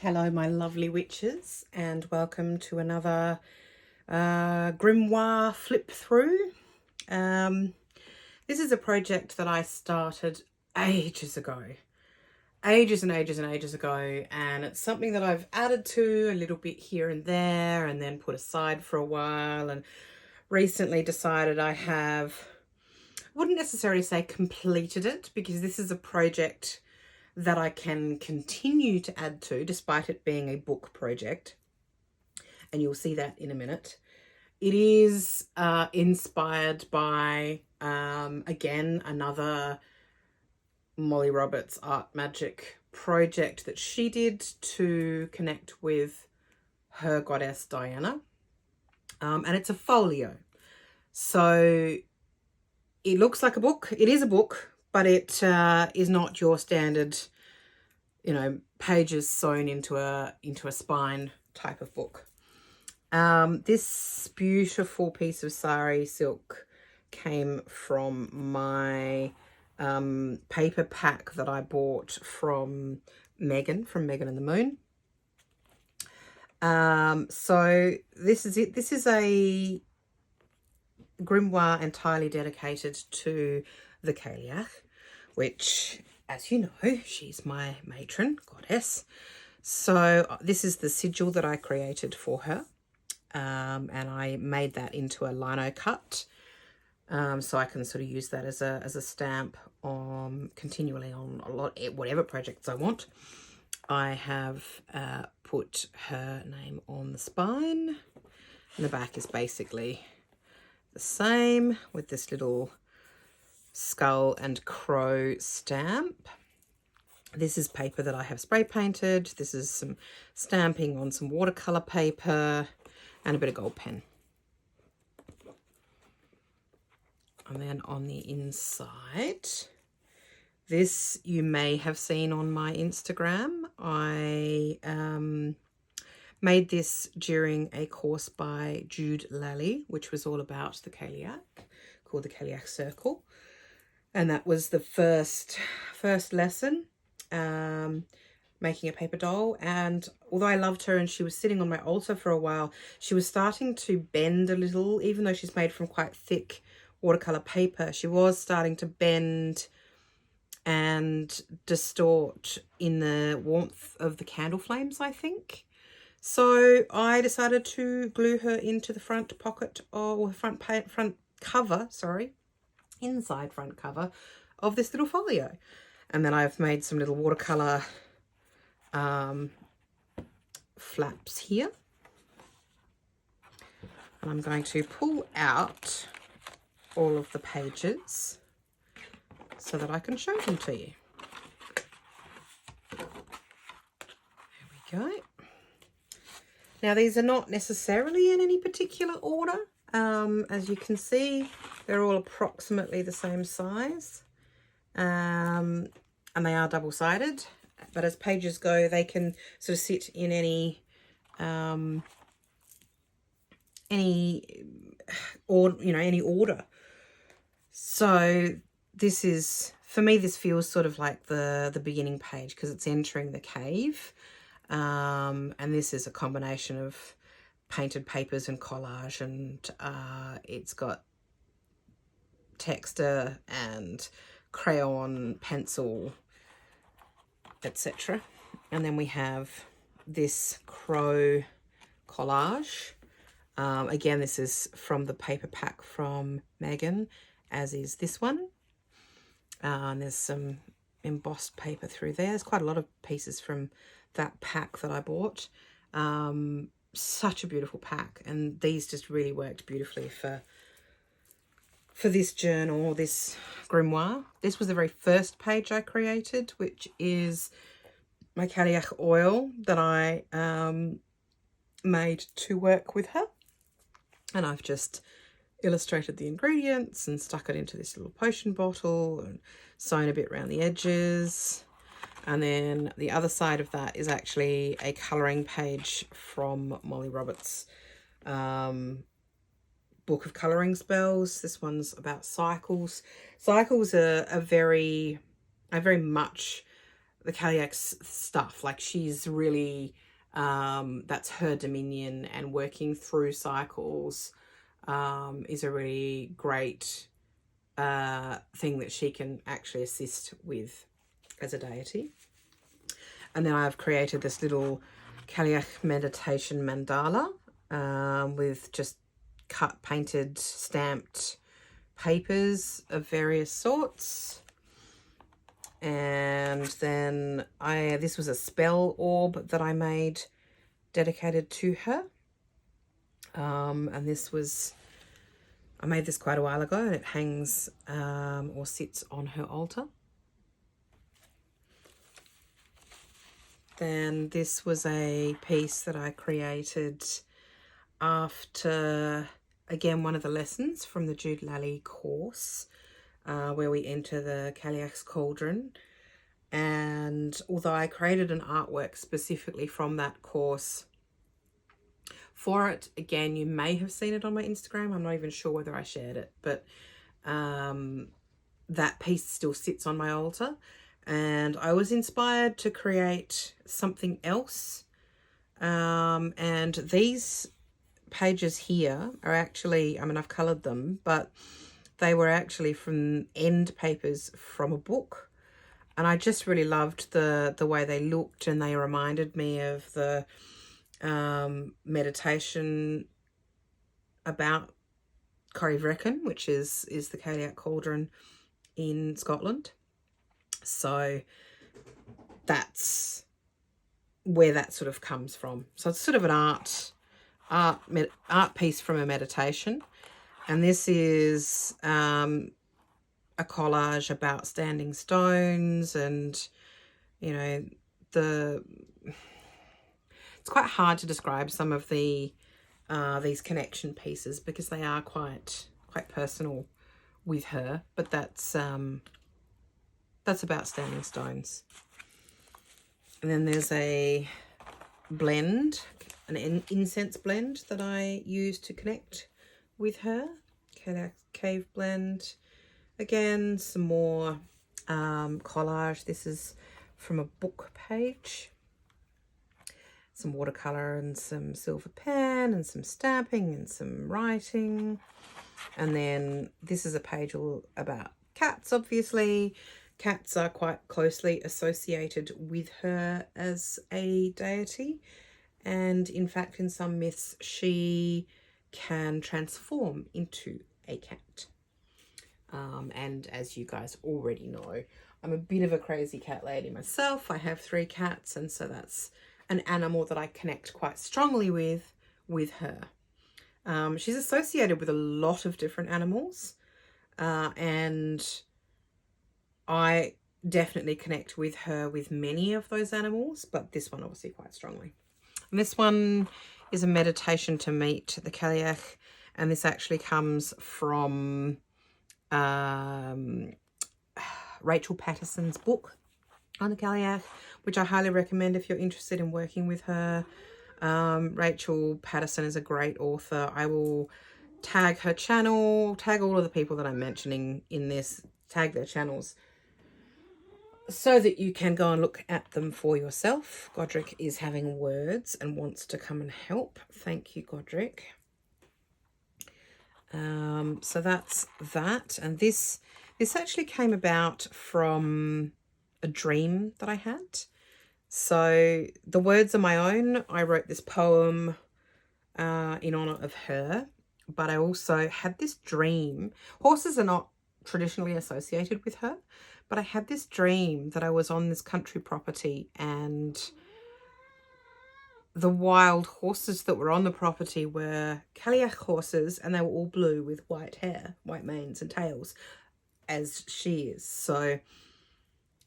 Hello, my lovely witches, and welcome to another grimoire flip through. This is a project that I started ages ago, ages and ages and ages ago, and it's something that I've added to a little bit here and there and then put aside for a while, and recently decided I wouldn't necessarily say completed it, because this is a project that I can continue to add to despite it being a book project, and you'll see that in a minute. It is inspired by again another Molly Roberts art magic project that she did to connect with her goddess Diana, and it's a folio, so it looks like a book. It is a book, but it is not your standard, pages sewn into a spine type of book. This beautiful piece of sari silk came from my paper pack that I bought from Megan and the Moon. So this is it. This is a grimoire entirely dedicated to the Cailleach, which, as you know, she's my matron goddess. So this is the sigil that I created for her, and I made that into a lino cut, so I can sort of use that as a stamp continually on whatever projects I want. I have put her name on the spine, and the back is basically the same with this little skull and crow stamp. This is paper that I have spray painted. This is some stamping on some watercolor paper and a bit of gold pen. And then on the inside, this you may have seen on my Instagram. I made this during a course by Jude Lally, which was all about the Cailleach, called the Cailleach Circle. And that was the first lesson, making a paper doll. And although I loved her and she was sitting on my altar for a while, she was starting to bend a little. Even though she's made from quite thick watercolor paper, she was starting to bend and distort in the warmth of the candle flames, I think. So I decided to glue her into the front pocket, or front cover, inside front cover of this little folio. And then I've made some little watercolor flaps here. And I'm going to pull out all of the pages so that I can show them to you. There we go. Now, these are not necessarily in any particular order. As you can see, they're all approximately the same size, and they are double-sided. But as pages go, they can sort of sit in any order. So this is, for me, this feels sort of like the beginning page, because it's entering the cave. And this is a combination of painted papers and collage, and it's got texture and crayon, pencil, etc. And then we have this crow collage. Again, this is from the paper pack from Megan, as is this one. And there's some embossed paper through there. There's quite a lot of pieces from that pack that I bought. Such a beautiful pack, and these just really worked beautifully for this journal, this grimoire. This was the very first page I created, which is my Cailleach oil that I made to work with her. And I've just illustrated the ingredients and stuck it into this little potion bottle and sewn a bit around the edges. And then the other side of that is actually a colouring page from Molly Roberts' book of colouring spells. This one's about cycles. Cycles are very much the Cailleach's stuff. Like, she's really, that's her dominion, and working through cycles is a really great thing that she can actually assist with as a deity. And then I've created this little Cailleach meditation mandala with just cut, painted, stamped papers of various sorts. And then this was a spell orb that I made dedicated to her. And this was, I made this quite a while ago, and it hangs or sits on her altar. Then this was a piece that I created after, again, one of the lessons from the Jude Lally course, where we enter the Cailleach's cauldron. And although I created an artwork specifically from that course for it, again, you may have seen it on my Instagram. I'm not even sure whether I shared it, but that piece still sits on my altar. And I was inspired to create something else. And these pages here are actually, I mean, I've coloured them, but they were actually from end papers from a book. And I just really loved the way they looked, and they reminded me of the meditation about Cailleach, which is the Cailleach cauldron in Scotland. So that's where that sort of comes from. So it's sort of an art piece from a meditation. And this is a collage about standing stones, and, you know, it's quite hard to describe some of the these connection pieces because they are quite personal with her, but that's about standing stones. And then there's a blend, an incense blend that I use to connect with her, Cave blend. Again, some more collage. This is from a book page. Some watercolor and some silver pen and some stamping and some writing. And then this is a page all about cats, obviously. Cats are quite closely associated with her as a deity. And in fact, in some myths, she can transform into a cat. And as you guys already know, I'm a bit of a crazy cat lady myself. I have 3 cats, and so that's an animal that I connect quite strongly with her. She's associated with a lot of different animals, and I definitely connect with her with many of those animals, but this one obviously quite strongly. And this one is a meditation to meet the Cailleach, and this actually comes from Rachel Patterson's book on the Cailleach, which I highly recommend if you're interested in working with her. Rachel Patterson is a great author. I will tag her channel, tag all of the people that I'm mentioning in this, tag their channels so that you can go and look at them for yourself. Godric is having words and wants to come and help. Thank you, Godric. So that's that. And this actually came about from a dream that I had. So the words are my own. I wrote this poem in honor of her, but I also had this dream. Horses are not traditionally associated with her, but I had this dream that I was on this country property, and the wild horses that were on the property were Cailleach horses, and they were all blue with white hair, white manes and tails, as she is. So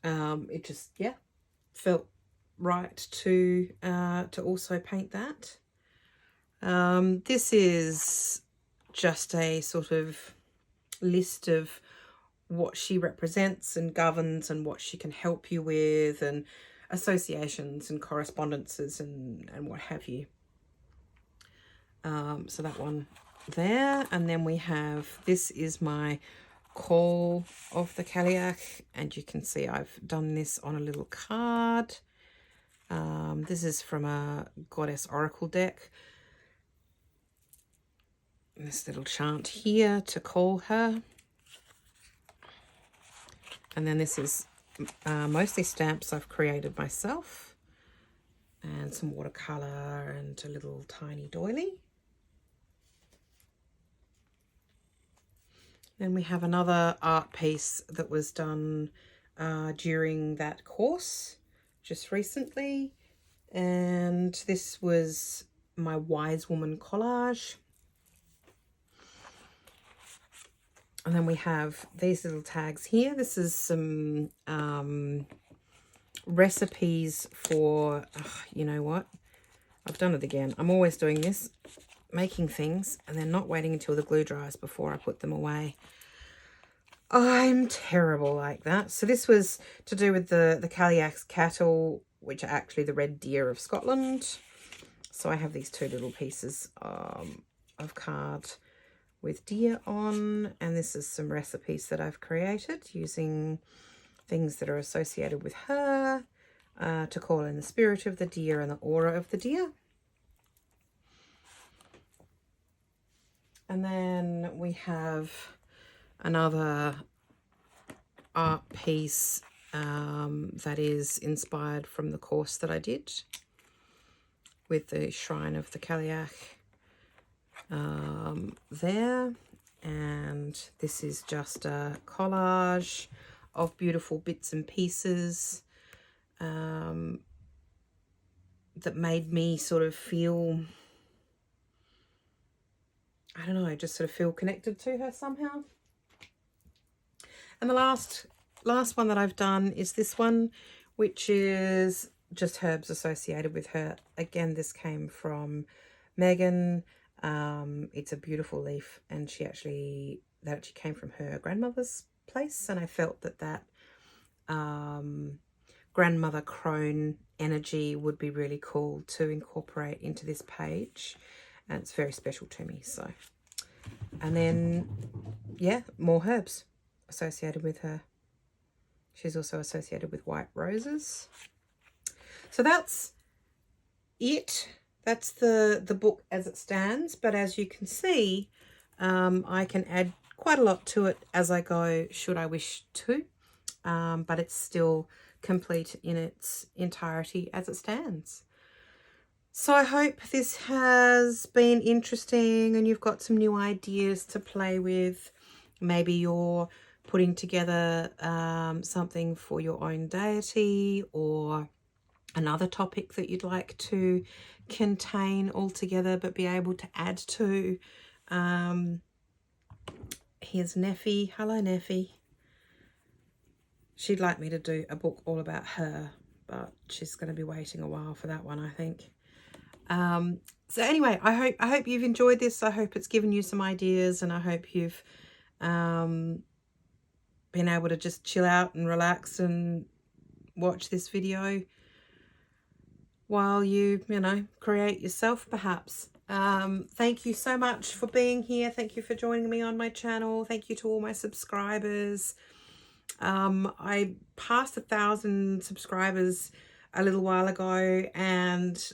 it just, yeah, felt right to also paint that. This is just a sort of list of what she represents and governs and what she can help you with, and associations and correspondences and what have you. So that one there. And then we have, this is my call of the Cailleach, and you can see I've done this on a little card. This is from a Goddess Oracle deck. This little chant here to call her. And then this is mostly stamps I've created myself, and some watercolor and a little tiny doily. Then we have another art piece that was done during that course just recently, and this was my Wise Woman collage. And then we have these little tags here. This is some recipes for, you know what? I've done it again. I'm always doing this, making things and then not waiting until the glue dries before I put them away. I'm terrible like that. So this was to do with the Cailleach cattle, which are actually the red deer of Scotland. So I have these two little pieces of card with deer on, and this is some recipes that I've created using things that are associated with her to call in the spirit of the deer and the aura of the deer. And then we have another art piece that is inspired from the course that I did with the Shrine of the Cailleach there. And this is just a collage of beautiful bits and pieces that made me sort of feel, I don't know, just sort of feel connected to her somehow. And the last one that I've done is this one, which is just herbs associated with her. Again, this came from Megan. It's a beautiful leaf, and that actually came from her grandmother's place, and I felt that grandmother crone energy would be really cool to incorporate into this page, and it's very special to me. So, and then yeah, more herbs associated with her. She's also associated with white roses. So that's it. That's the book as it stands, but as you can see, I can add quite a lot to it as I go, should I wish to, but it's still complete in its entirety as it stands. So I hope this has been interesting and you've got some new ideas to play with. Maybe you're putting together something for your own deity, or another topic that you'd like to contain altogether but be able to add to. Here's Neffy. Hello, Neffy. She'd like me to do a book all about her, but she's going to be waiting a while for that one, I think. So anyway, I hope you've enjoyed this. I hope it's given you some ideas, and I hope you've been able to just chill out and relax and watch this video while you know, create yourself perhaps. Thank you so much for being here. Thank you for joining me on my channel. Thank you to all my subscribers. I passed 1,000 subscribers a little while ago, and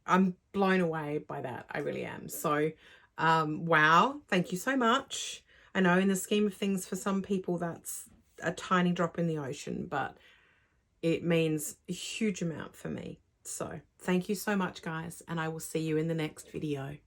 I'm blown away by that. I really am. So, wow. Thank you so much. I know in the scheme of things, for some people, that's a tiny drop in the ocean, but it means a huge amount for me. So thank you so much, guys, and I will see you in the next video.